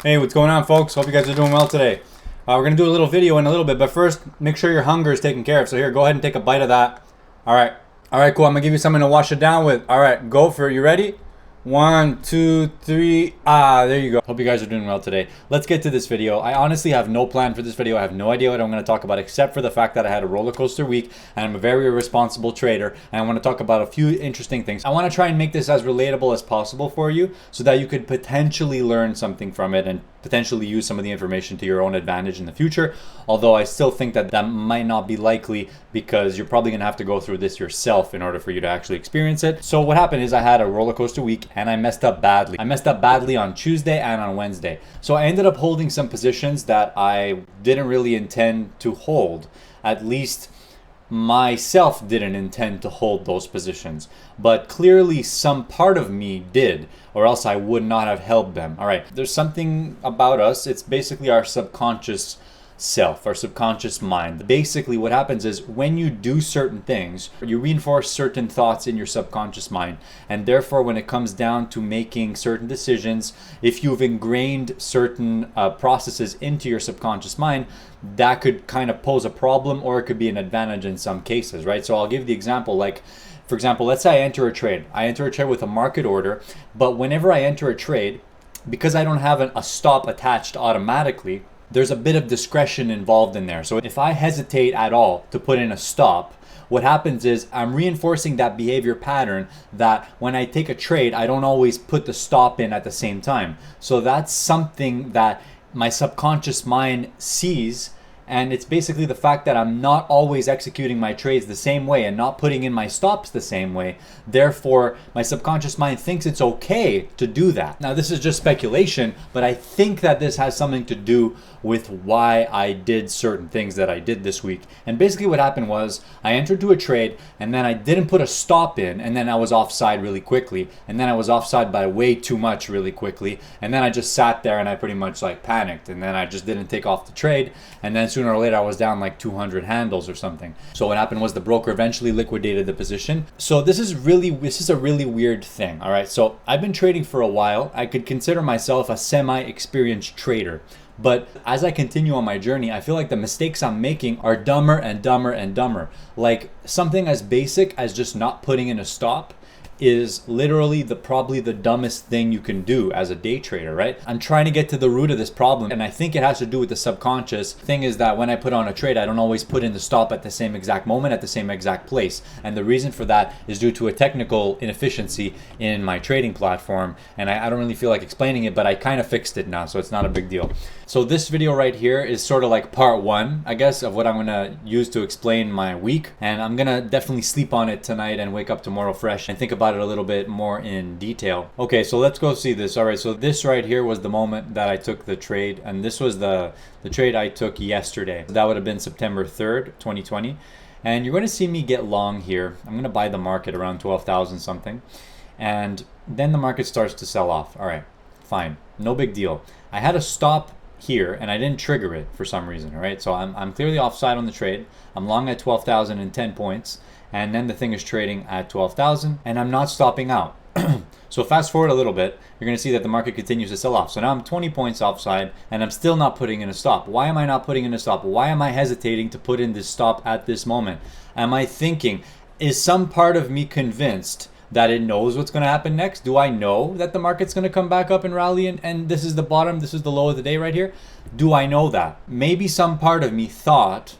Hey, what's going on, folks? Hope you guys are doing well today. We're going to do a little video in a little bit, but first, make sure your hunger is taken care of. So here, go ahead and take a bite of that. All right, cool. I'm going to give you something to wash it down with. All right, go for it. You ready? 1, 2, 3. There you go. Hope you guys are doing well today. Let's get to this video. I honestly have no plan for this video. I have no idea what I'm going to talk about except for the fact that I had a roller coaster week and I'm a very irresponsible trader, and I want to talk about a few interesting things. I want to try and make this as relatable as possible for you so that you could potentially learn something from it and potentially use some of the information to your own advantage in the future. Although I still think that that might not be likely because you're probably going to have to go through this yourself in order for you to actually experience it. So what happened is I had a roller coaster week and I messed up badly. I messed up badly on Tuesday and on Wednesday. So I ended up holding some positions that I didn't really intend to hold. At least myself didn't intend to hold those positions, but clearly some part of me did, or else I would not have held them. All right, there's something about us. It's basically our subconscious self, our subconscious mind. Basically what happens is when you do certain things, you reinforce certain thoughts in your subconscious mind, and therefore when it comes down to making certain decisions, if you've ingrained certain processes into your subconscious mind, that could kind of pose a problem, or it could be an advantage in some cases, right? So I'll give the example, like for example, let's say I enter a trade with a market order, but whenever I enter a trade, because I don't have a stop attached automatically, there's a bit of discretion involved in there. So if I hesitate at all to put in a stop, what happens is I'm reinforcing that behavior pattern that when I take a trade, I don't always put the stop in at the same time. So that's something that my subconscious mind sees, and it's basically the fact that I'm not always executing my trades the same way and not putting in my stops the same way. Therefore, my subconscious mind thinks it's okay to do that. Now, this is just speculation, but I think that this has something to do with why I did certain things that I did this week. And basically what happened was I entered to a trade and then I didn't put a stop in, and then I was offside really quickly, and then I was offside by way too much really quickly, and then I just sat there and I pretty much like panicked, and then I just didn't take off the trade, and then sooner or later I was down like 200 handles or something. So what happened was the broker eventually liquidated the position. So this is a really weird thing. All right, so I've been trading for a while. I could consider myself a semi-experienced trader. But as I continue on my journey, I feel like the mistakes I'm making are dumber and dumber and dumber. Like something as basic as just not putting in a stop is literally probably the dumbest thing you can do as a day trader, right? I'm trying to get to the root of this problem, and I think it has to do with the subconscious. Thing is that when I put on a trade, I don't always put in the stop at the same exact moment, at the same exact place. And the reason for that is due to a technical inefficiency in my trading platform. And I don't really feel like explaining it, but I kind of fixed it now, so it's not a big deal. So this video right here is sort of like part one, I guess, of what I'm gonna use to explain my week. And I'm gonna definitely sleep on it tonight and wake up tomorrow fresh and think about it a little bit more in detail. Okay, so let's go see this. All right, so this right here was the moment that I took the trade, and this was the trade I took yesterday. That would have been September 3rd, 2020. And you're going to see me get long here. I'm going to buy the market around 12,000 something, and then the market starts to sell off. All right, fine, no big deal. I had a stop here and I didn't trigger it for some reason. All right, so I'm clearly offside on the trade. I'm long at 12,010 points, and then the thing is trading at 12,000 and I'm not stopping out. So fast forward a little bit, you're going to see that the market continues to sell off. So now I'm 20 points offside and I'm still not putting in a stop. Why am I not putting in a stop? Why am I hesitating to put in this stop at this moment? Am I thinking, is some part of me convinced that it knows what's going to happen next? Do I know that the market's going to come back up and rally, and this is the bottom, this is the low of the day right here? Do I know that? Maybe some part of me thought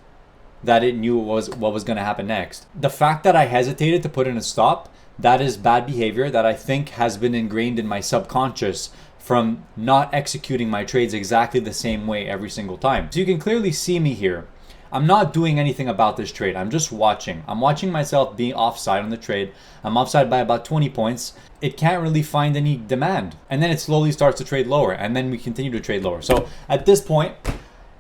that it knew what was going to happen next. The fact that I hesitated to put in a stop, that is bad behavior that I think has been ingrained in my subconscious from not executing my trades exactly the same way every single time. So you can clearly see me here. I'm not doing anything about this trade. I'm just watching. I'm watching myself being offside on the trade. I'm offside by about 20 points. It can't really find any demand. And then it slowly starts to trade lower, and then we continue to trade lower. So at this point,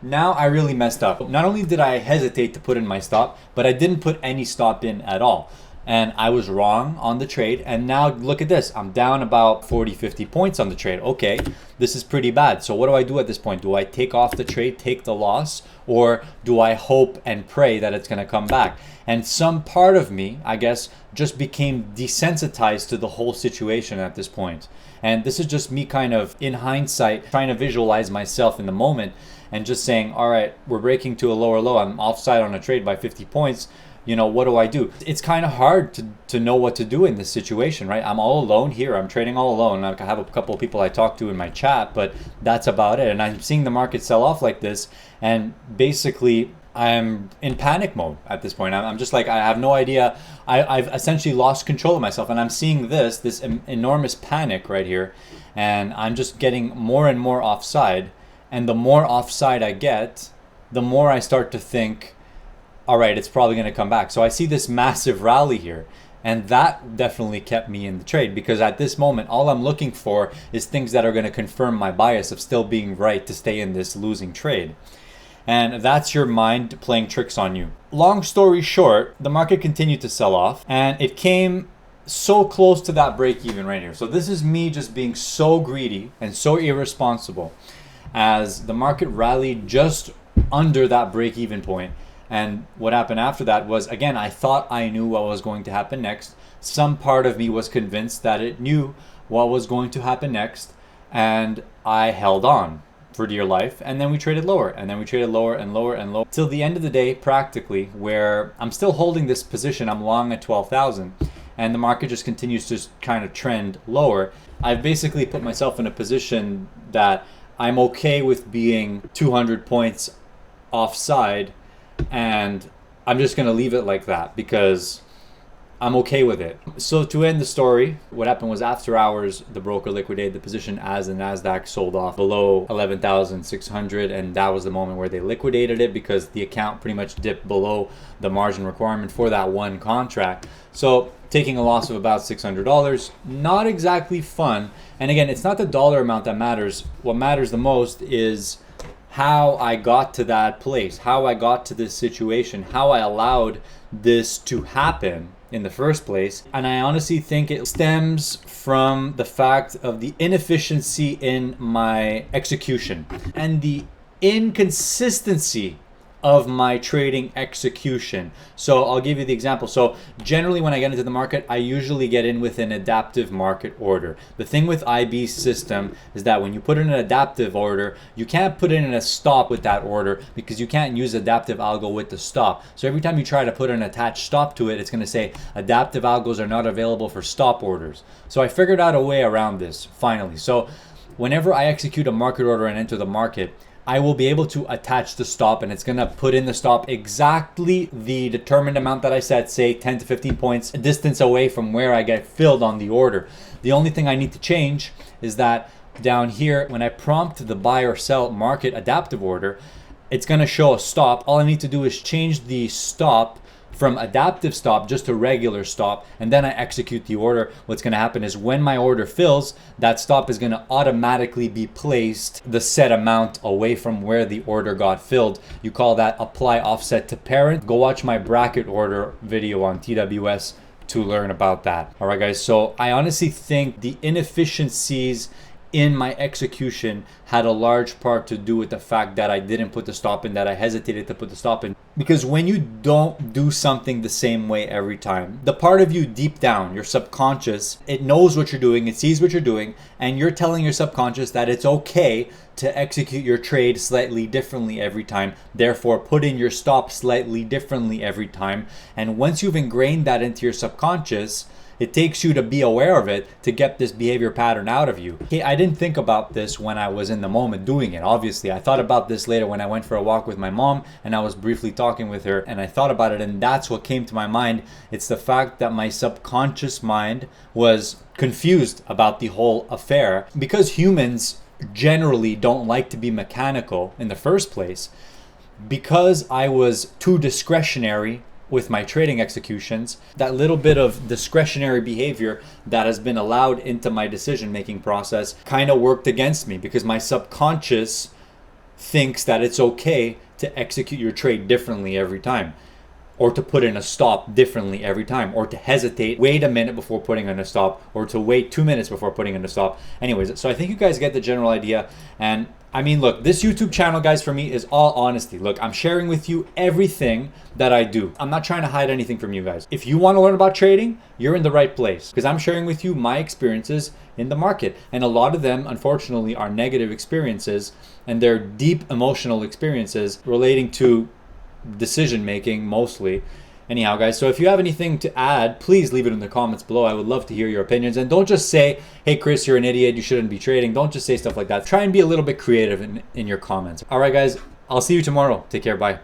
now I really messed up. Not only did I hesitate to put in my stop, but I didn't put any stop in at all. And I was wrong on the trade. And now look at this. I'm down about 40, 50 points on the trade. Okay, this is pretty bad. So what do I do at this point? Do I take off the trade, take the loss? Or do I hope and pray that it's going to come back? And some part of me, I guess, just became desensitized to the whole situation at this point. And this is just me kind of in hindsight trying to visualize myself in the moment and just saying, all right, we're breaking to a lower low. I'm offside on a trade by 50 points. You know, what do I do? It's kind of hard to know what to do in this situation, right? I'm all alone here. I'm trading all alone. I have a couple of people I talk to in my chat, but that's about it. And I'm seeing the market sell off like this. And basically, I'm in panic mode at this point. I'm just like, I have no idea. I've essentially lost control of myself. And I'm seeing this enormous panic right here. And I'm just getting more and more offside. And the more offside I get, the more I start to think, all right, it's probably going to come back. So I see this massive rally here. And that definitely kept me in the trade, because at this moment, all I'm looking for is things that are going to confirm my bias of still being right to stay in this losing trade. And that's your mind playing tricks on you. Long story short, the market continued to sell off, and it came so close to that break even right here. So this is me just being so greedy and so irresponsible as the market rallied just under that break even point. And what happened after that was, again, I thought I knew what was going to happen next. Some part of me was convinced that it knew what was going to happen next, and I held on for dear life. And then we traded lower, and then we traded lower and lower and lower till the end of the day, practically, where I'm still holding this position. I'm long at 12,000, and the market just continues to kind of trend lower. I've basically put myself in a position that I'm okay with being 200 points offside, and I'm just going to leave it like that because I'm okay with it. So to end the story, what happened was after hours, the broker liquidated the position as the NASDAQ sold off below 11,600. And that was the moment where they liquidated it because the account pretty much dipped below the margin requirement for that one contract. So taking a loss of about $600, not exactly fun. And again, it's not the dollar amount that matters. What matters the most is how I got to that place, how I got to this situation, how I allowed this to happen in the first place. And I honestly think it stems from the fact of the inefficiency in my execution and the inconsistency of my trading execution. So I'll give you the example. So generally when I get into the market, I usually get in with an adaptive market order. The thing with IB's system is that when you put in an adaptive order, you can't put in a stop with that order because you can't use adaptive algo with the stop. So every time you try to put an attached stop to it, it's going to say adaptive algos are not available for stop orders. So I figured out a way around this finally. So whenever I execute a market order and enter the market, I will be able to attach the stop, and it's going to put in the stop exactly the determined amount that I set, say 10 to 15 points distance away from where I get filled on the order. The only thing I need to change is that down here, when I prompt the buy or sell market adaptive order, it's going to show a stop. All I need to do is change the stop from adaptive stop just to regular stop, and then I execute the order. What's going to happen is when my order fills, that stop is going to automatically be placed the set amount away from where the order got filled. You call that apply offset to parent. Go watch my bracket order video on TWS to learn about that. All right, guys. So I honestly think the inefficiencies in my execution had a large part to do with the fact that I didn't put the stop in, that I hesitated to put the stop in. Because when you don't do something the same way every time, the part of you deep down, your subconscious, it knows what you're doing, it sees what you're doing, and you're telling your subconscious that it's okay to execute your trade slightly differently every time. Therefore, put in your stop slightly differently every time. And once you've ingrained that into your subconscious, it takes you to be aware of it to get this behavior pattern out of you. Okay, I didn't think about this when I was in the moment doing it. Obviously, I thought about this later when I went for a walk with my mom and I was briefly talking with her, and I thought about it, and that's what came to my mind. It's the fact that my subconscious mind was confused about the whole affair. Because humans generally don't like to be mechanical in the first place, because I was too discretionary with my trading executions, that little bit of discretionary behavior that has been allowed into my decision-making process kind of worked against me, because my subconscious thinks that it's okay to execute your trade differently every time, or to put in a stop differently every time, or to hesitate, wait a minute before putting in a stop, or to wait 2 minutes before putting in a stop. Anyways, so I think you guys get the general idea, and I mean, look, this YouTube channel, guys, for me is all honesty. Look, I'm sharing with you everything that I do. I'm not trying to hide anything from you guys. If you want to learn about trading, you're in the right place because I'm sharing with you my experiences in the market. And a lot of them, unfortunately, are negative experiences, and they're deep emotional experiences relating to decision making mostly. Anyhow, guys, so if you have anything to add, please leave it in the comments below. I would love to hear your opinions. And don't just say, hey, Chris, you're an idiot, you shouldn't be trading. Don't just say stuff like that. Try and be a little bit creative in your comments. All right, guys, I'll see you tomorrow. Take care. Bye.